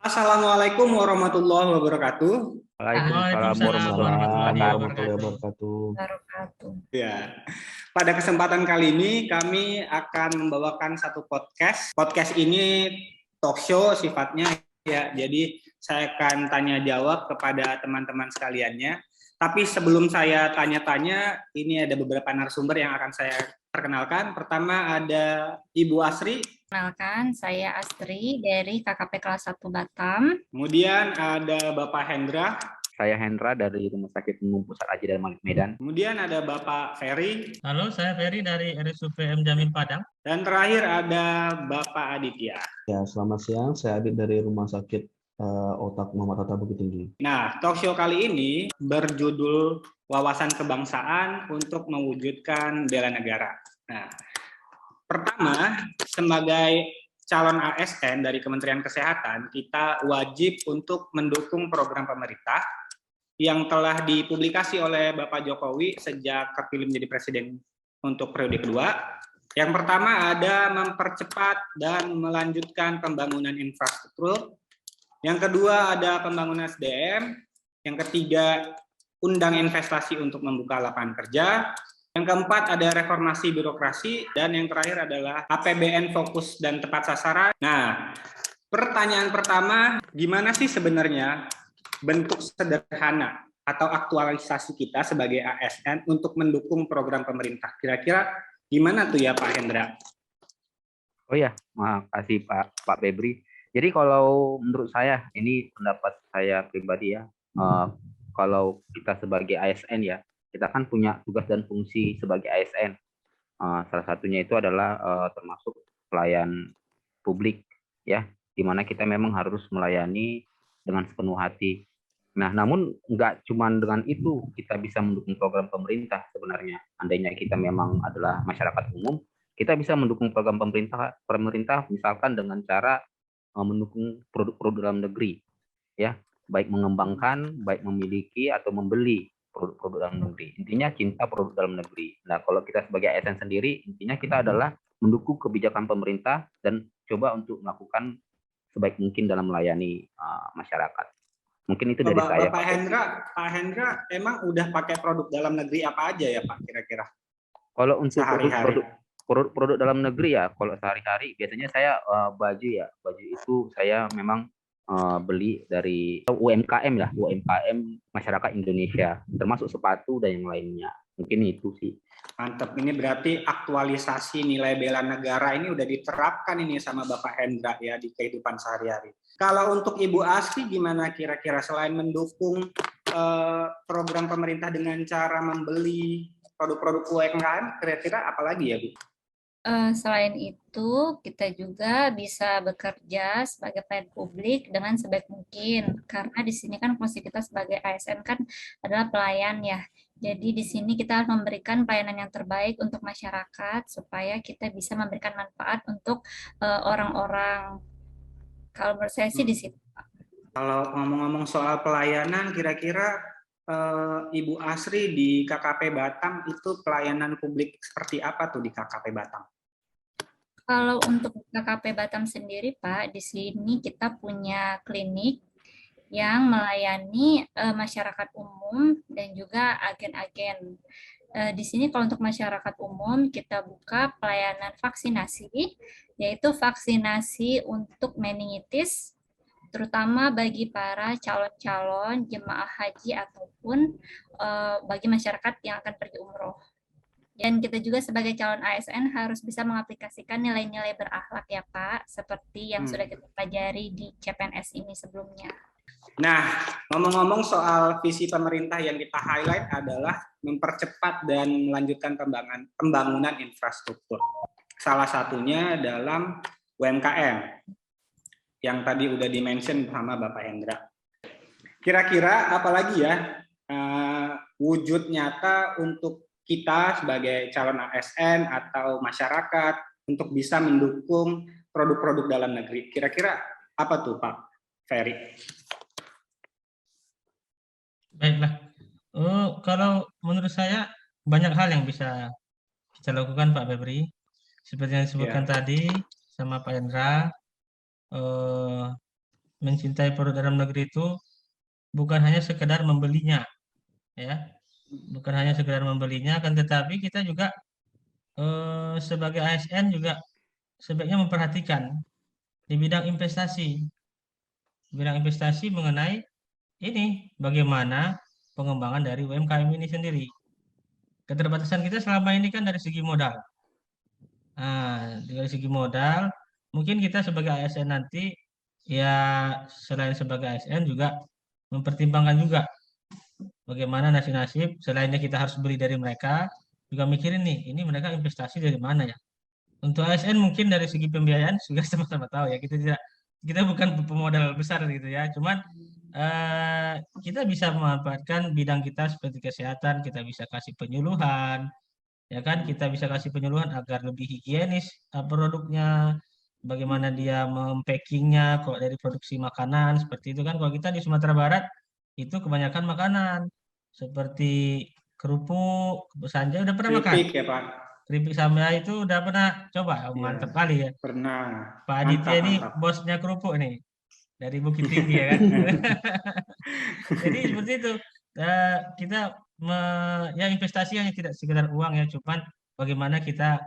Assalamualaikum warahmatullahi wabarakatuh. Waalaikumsalam warahmatullahi wabarakatuh. Ya, pada kesempatan kali ini kami akan membawakan satu podcast. Podcast ini talk show sifatnya ya. Jadi saya akan tanya jawab kepada teman-teman sekaliannya. Tapi sebelum saya tanya-tanya, ini ada beberapa narasumber yang akan saya perkenalkan. Pertama ada Ibu Asri. Perkenalkan, saya Astri dari KKP kelas 1 Batam. Kemudian ada Bapak Hendra. Saya Hendra dari Rumah Sakit Umum Pusat Haji dan Malik Medan. Kemudian ada Bapak Ferry. Halo, saya Ferry dari RSUP M Jamil Padang. Dan terakhir ada Bapak Aditya. Ya, selamat siang. Saya Adit dari Rumah Sakit Otak Muhammad Hatta Bukit Tinggi. Nah, talk show kali ini berjudul Wawasan Kebangsaan untuk Mewujudkan Bela Negara. Nah, pertama, sebagai calon ASN dari Kementerian Kesehatan, kita wajib untuk mendukung program pemerintah yang telah dipublikasi oleh Bapak Jokowi sejak terpilih menjadi presiden untuk periode kedua. Yang pertama ada mempercepat dan melanjutkan pembangunan infrastruktur. Yang kedua ada pembangunan SDM. Yang ketiga, undang investasi untuk membuka lapangan kerja. Yang keempat ada reformasi birokrasi. Dan yang terakhir adalah APBN fokus dan tepat sasaran. Nah, pertanyaan pertama, gimana sih sebenarnya bentuk sederhana atau aktualisasi kita sebagai ASN untuk mendukung program pemerintah? Kira-kira gimana tuh ya Pak Hendra? Oh ya, makasih Pak Febri. Jadi kalau menurut saya, ini pendapat saya pribadi ya, kalau kita sebagai ASN ya, kita kan punya tugas dan fungsi sebagai ASN. Salah satunya itu adalah termasuk pelayan publik ya, di mana kita memang harus melayani dengan sepenuh hati. Nah, namun nggak cuma dengan itu kita bisa mendukung program pemerintah sebenarnya. Andainya kita memang adalah masyarakat umum, kita bisa mendukung program pemerintah misalkan dengan cara mendukung produk-produk dalam negeri, ya, baik mengembangkan, baik memiliki atau membeli produk-produk dalam negeri. Intinya cinta produk dalam negeri. Nah, kalau kita sebagai ASN sendiri, intinya kita adalah mendukung kebijakan pemerintah dan coba untuk melakukan sebaik mungkin dalam melayani masyarakat. Mungkin itu dari saya. Pak Hendra, emang udah pakai produk dalam negeri apa aja ya Pak kira-kira? Kalau untuk produk dalam negeri ya, kalau sehari-hari biasanya saya baju itu saya memang beli dari UMKM ya, UMKM masyarakat Indonesia, termasuk sepatu dan yang lainnya. Mungkin itu sih. Mantap, ini berarti aktualisasi nilai bela negara ini udah diterapkan ini sama Bapak Hendra ya di kehidupan sehari-hari. Kalau untuk Ibu Asri gimana kira-kira selain mendukung program pemerintah dengan cara membeli produk-produk UMKM, kira-kira apa lagi ya Bu? Selain itu, kita juga bisa bekerja sebagai pelayan publik dengan sebaik mungkin. Karena di sini kan fungsi kita sebagai ASN kan adalah pelayan ya. Jadi di sini kita harus memberikan pelayanan yang terbaik untuk masyarakat supaya kita bisa memberikan manfaat untuk orang-orang. Kalau menurut saya sih di situ. Kalau ngomong-ngomong soal pelayanan, kira-kira Ibu Asri di KKP Batam itu pelayanan publik seperti apa tuh di KKP Batam? Kalau untuk KKP Batam sendiri, Pak, di sini kita punya klinik yang melayani masyarakat umum dan juga agen-agen. Di sini kalau untuk masyarakat umum kita buka pelayanan vaksinasi, yaitu vaksinasi untuk meningitis, terutama bagi para calon-calon jemaah haji ataupun bagi masyarakat yang akan pergi umroh. Dan kita juga sebagai calon ASN harus bisa mengaplikasikan nilai-nilai berakhlak ya Pak, seperti yang sudah kita pelajari di CPNS ini sebelumnya. Nah, ngomong-ngomong soal visi pemerintah yang kita highlight adalah mempercepat dan melanjutkan pembangunan infrastruktur. Salah satunya dalam UMKM, yang tadi udah di-mention sama Bapak Hendra. Kira-kira apalagi ya wujud nyata untuk kita sebagai calon ASN atau masyarakat untuk bisa mendukung produk-produk dalam negeri. Kira-kira apa tuh Pak Ferry? kalau menurut saya banyak hal yang bisa kita lakukan Pak Febri. Seperti yang disebutkan tadi sama Pak Hendra, mencintai produk dalam negeri itu bukan hanya sekedar membelinya, ya, bukan hanya sekedar membelinya, kan tetapi kita juga sebagai ASN juga sebaiknya memperhatikan di bidang investasi mengenai ini bagaimana pengembangan dari UMKM ini sendiri. Keterbatasan kita selama ini kan dari segi modal. Nah, dari segi modal, mungkin kita sebagai ASN nanti ya selain sebagai ASN juga mempertimbangkan juga bagaimana nasib-nasib selainnya kita harus beli dari mereka, juga mikirin nih, ini mereka investasi dari mana ya? Untuk ASN mungkin dari segi pembiayaan sudah sama-sama tahu ya, kita bukan pemodal besar gitu ya, cuman kita bisa memanfaatkan bidang kita seperti kesehatan, kita bisa kasih penyuluhan, ya kan, kita bisa kasih penyuluhan agar lebih higienis produknya, bagaimana dia mempackingnya, kalau dari produksi makanan seperti itu kan, kalau kita di Sumatera Barat itu kebanyakan makanan seperti kerupuk, sanja udah pernah makan? Keripik ya Pak? Keripik samba itu udah pernah coba? Oh, Iya, mantap kali ya. pernah. Pak Mantap, Aditya ini mantap. bosnya kerupuk nih dari Bukit Tinggi ya kan. Jadi seperti itu. Kita ya investasi hanya tidak sekedar uang ya, cuman bagaimana kita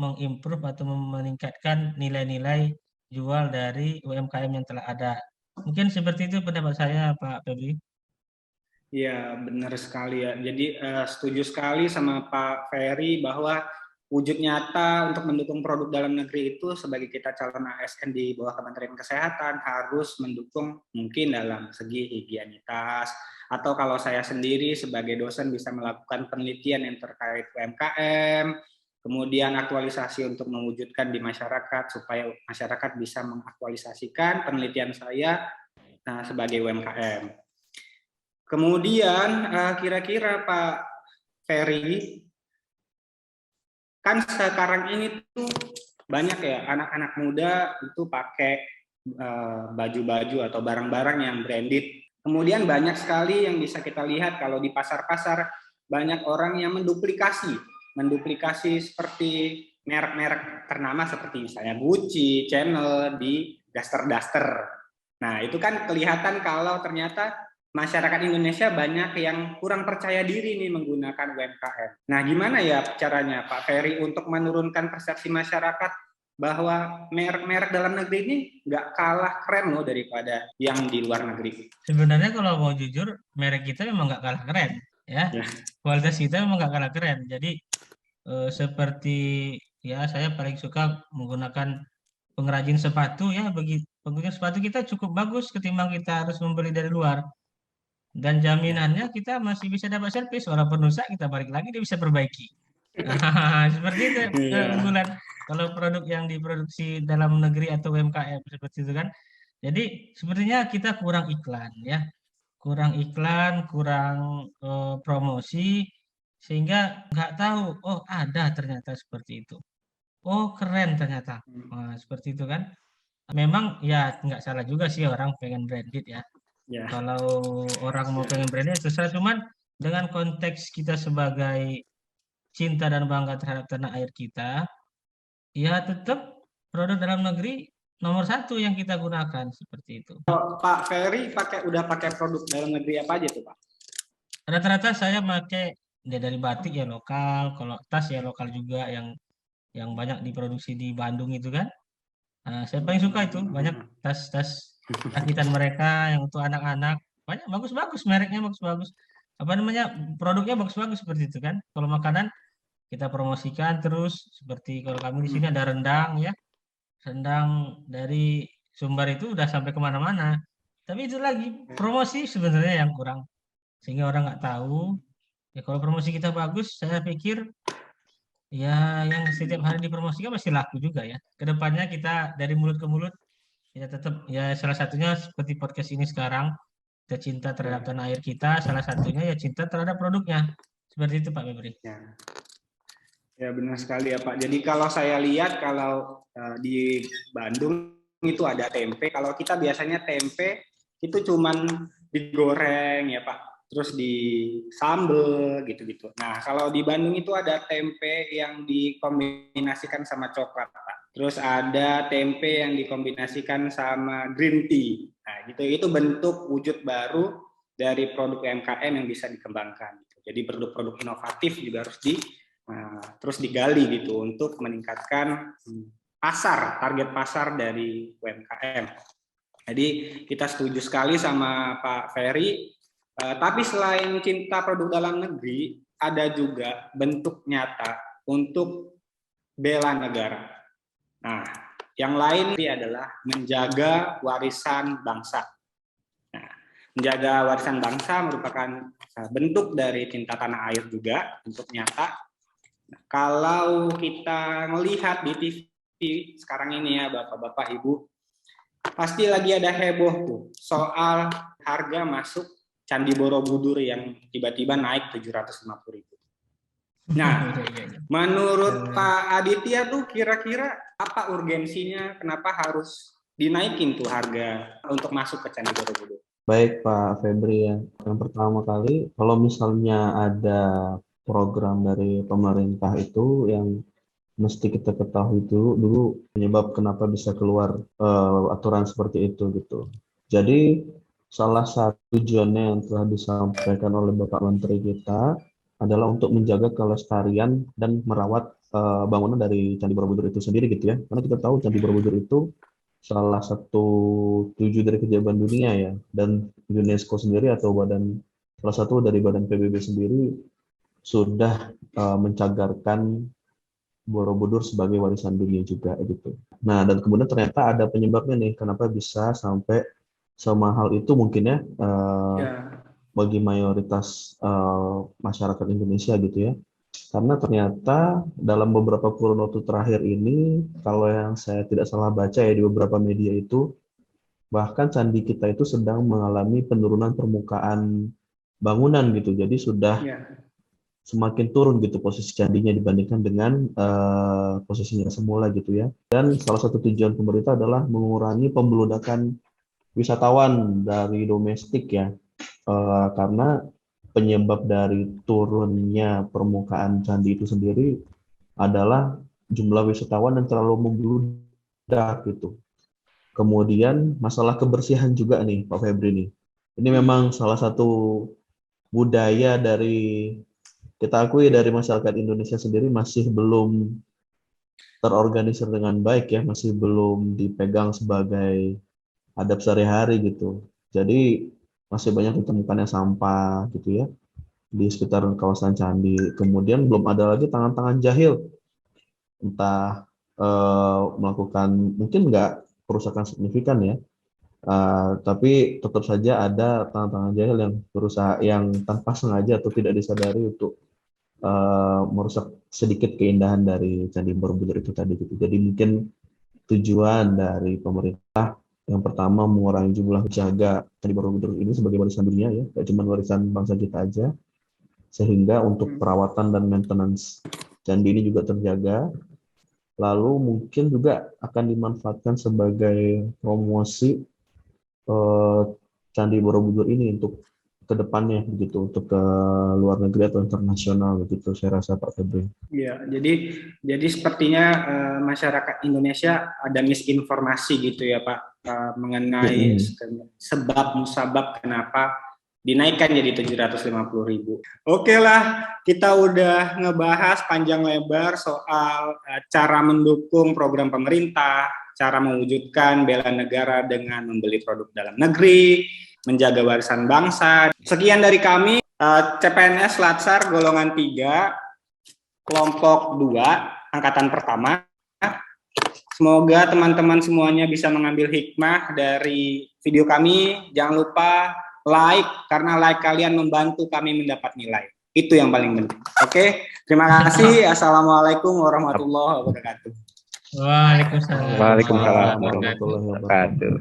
mengimprove atau meningkatkan nilai-nilai jual dari UMKM yang telah ada. Mungkin seperti itu pendapat saya, Pak Febri. Iya, benar sekali ya. Jadi setuju sekali sama Pak Ferry bahwa wujud nyata untuk mendukung produk dalam negeri itu sebagai kita calon ASN di bawah Kementerian Kesehatan harus mendukung mungkin dalam segi higienitas, atau kalau saya sendiri sebagai dosen bisa melakukan penelitian yang terkait UMKM, kemudian aktualisasi untuk mewujudkan di masyarakat supaya masyarakat bisa mengaktualisasikan penelitian saya sebagai UMKM. Kemudian kira-kira Pak Ferry, kan sekarang ini tuh banyak ya anak-anak muda itu pakai baju-baju atau barang-barang yang branded. Kemudian banyak sekali yang bisa kita lihat kalau di pasar-pasar, banyak orang yang menduplikasi seperti merek-merek ternama seperti misalnya Gucci, Chanel di daster-daster. Nah, itu kan kelihatan kalau ternyata masyarakat Indonesia banyak yang kurang percaya diri nih menggunakan UMKM. Nah, gimana ya caranya Pak Ferry untuk menurunkan persepsi masyarakat bahwa merek-merek dalam negeri ini nggak kalah keren loh daripada yang di luar negeri? Sebenarnya kalau mau jujur, merek kita memang nggak kalah keren, ya. Kualitas kita memang nggak kalah keren. Jadi seperti ya saya paling suka menggunakan pengrajin sepatu ya. Pengrajin sepatu kita cukup bagus ketimbang kita harus membeli dari luar. Dan jaminannya kita masih bisa dapat servis, walaupun rusak kita balik lagi dia bisa perbaiki. Seperti itu keunggulan kalau produk yang diproduksi dalam negeri atau UMKM seperti itu kan. Jadi sepertinya kita kurang iklan ya, kurang promosi, sehingga nggak tahu, oh ada ternyata seperti itu, oh keren ternyata. Nah, seperti itu kan. Memang ya nggak salah juga sih orang pengen branded ya. Kalau orang mau pengen branded terserah, cuman dengan konteks kita sebagai cinta dan bangga terhadap tanah air kita, ya tetap produk dalam negeri nomor satu yang kita gunakan seperti itu. Pak Ferry udah pakai produk dalam negeri apa aja tuh Pak? Rata-rata saya pakai dari batik ya lokal, kalau tas ya lokal juga yang banyak diproduksi di Bandung itu kan. Nah, saya paling suka itu banyak tas-tas rakitan mereka yang untuk anak-anak, banyak bagus-bagus, mereknya bagus-bagus, produknya bagus-bagus seperti itu kan. Kalau makanan kita promosikan terus, seperti kalau kami di sini ada rendang ya, rendang dari Sumbar itu udah sampai kemana-mana. Tapi itu lagi promosi sebenarnya yang kurang, sehingga orang nggak tahu. Ya kalau promosi kita bagus, saya pikir ya yang setiap hari dipromosikan pasti laku juga ya. Kedepannya kita dari mulut ke mulut, ya tetap ya salah satunya seperti podcast ini sekarang, kita cinta terhadap tanah air kita, salah satunya ya cinta terhadap produknya. Seperti itu Pak Febri. Ya benar sekali ya Pak. Jadi kalau saya lihat kalau di Bandung itu ada tempe. Kalau kita biasanya tempe itu cuman digoreng ya Pak. terus di sambel gitu-gitu. Nah, kalau di Bandung itu ada tempe yang dikombinasikan sama coklat, Pak. Terus ada tempe yang dikombinasikan sama green tea. Nah, gitu itu bentuk wujud baru dari produk UMKM yang bisa dikembangkan. Jadi produk-produk inovatif juga harus terus digali gitu untuk meningkatkan target pasar dari UMKM. Jadi kita setuju sekali sama Pak Ferry. Tapi selain cinta produk dalam negeri, ada juga bentuk nyata untuk bela negara. Nah, yang lain adalah menjaga warisan bangsa. Nah, menjaga warisan bangsa merupakan bentuk dari cinta tanah air juga, bentuk nyata. Nah, kalau kita melihat di TV sekarang ini ya, Bapak-bapak, Ibu, pasti lagi ada heboh tuh soal harga masuk Candi Borobudur yang tiba-tiba naik 750.000. Nah, menurut Pak Aditya tuh kira-kira apa urgensinya, kenapa harus dinaikin tuh harga untuk masuk ke Candi Borobudur? Baik Pak Febri ya. Yang pertama kali, kalau misalnya ada program dari pemerintah itu yang mesti kita ketahui dulu penyebab kenapa bisa keluar aturan seperti itu gitu. Jadi salah satu tujuannya yang telah disampaikan oleh Bapak Menteri kita adalah untuk menjaga kelestarian dan merawat bangunan dari Candi Borobudur itu sendiri gitu ya. Karena kita tahu Candi Borobudur itu salah satu 7 dari keajaiban dunia ya, dan UNESCO sendiri atau salah satu dari badan PBB sendiri sudah mencagarkan Borobudur sebagai warisan dunia juga gitu. Nah, dan kemudian ternyata ada penyebabnya nih, kenapa bisa sampai semahal itu mungkin ya bagi mayoritas masyarakat Indonesia gitu ya. Karena ternyata dalam beberapa kurun waktu terakhir ini, kalau yang saya tidak salah baca ya di beberapa media itu, bahkan candi kita itu sedang mengalami penurunan permukaan bangunan gitu. Jadi sudah semakin turun gitu posisi candinya dibandingkan dengan posisinya semula gitu ya. Dan salah satu tujuan pemerintah adalah mengurangi pembeludakan wisatawan dari domestik ya, karena penyebab dari turunnya permukaan candi itu sendiri adalah jumlah wisatawan yang terlalu membludak gitu. Kemudian masalah kebersihan juga nih Pak Febri nih. Ini memang salah satu budaya dari kita akui dari masyarakat Indonesia sendiri masih belum terorganisir dengan baik ya, masih belum dipegang sebagai adab sehari-hari gitu. Jadi masih banyak ditemukannya sampah gitu ya di sekitar kawasan candi. Kemudian belum ada lagi tangan-tangan jahil, entah melakukan mungkin nggak kerusakan signifikan ya, tapi tetap saja ada tangan-tangan jahil yang berusaha yang tanpa sengaja atau tidak disadari untuk merusak sedikit keindahan dari Candi Borobudur itu tadi gitu. Jadi mungkin tujuan dari pemerintah yang pertama mengurangi jumlah penjaga Candi Borobudur ini sebagai warisan dunia ya, tidak cuma warisan bangsa kita aja, sehingga untuk perawatan dan maintenance candi ini juga terjaga. Lalu mungkin juga akan dimanfaatkan sebagai promosi Candi Borobudur ini untuk ke depannya begitu, untuk ke luar negeri atau internasional begitu saya rasa Pak Febri. Iya, jadi sepertinya masyarakat Indonesia ada misinformasi gitu ya Pak, mengenai sebab musabab kenapa dinaikkan jadi 750.000. Oke lah, kita udah ngebahas panjang lebar soal cara mendukung program pemerintah, cara mewujudkan bela negara dengan membeli produk dalam negeri, menjaga warisan bangsa. Sekian dari kami, CPNS Latsar golongan 3, kelompok 2, angkatan pertama. Semoga teman-teman semuanya bisa mengambil hikmah dari video kami. Jangan lupa like, karena like kalian membantu kami mendapat nilai. Itu yang paling penting. Oke, terima kasih. Assalamualaikum warahmatullahi wabarakatuh. Waalaikumsalam. Waalaikumsalam warahmatullahi wabarakatuh.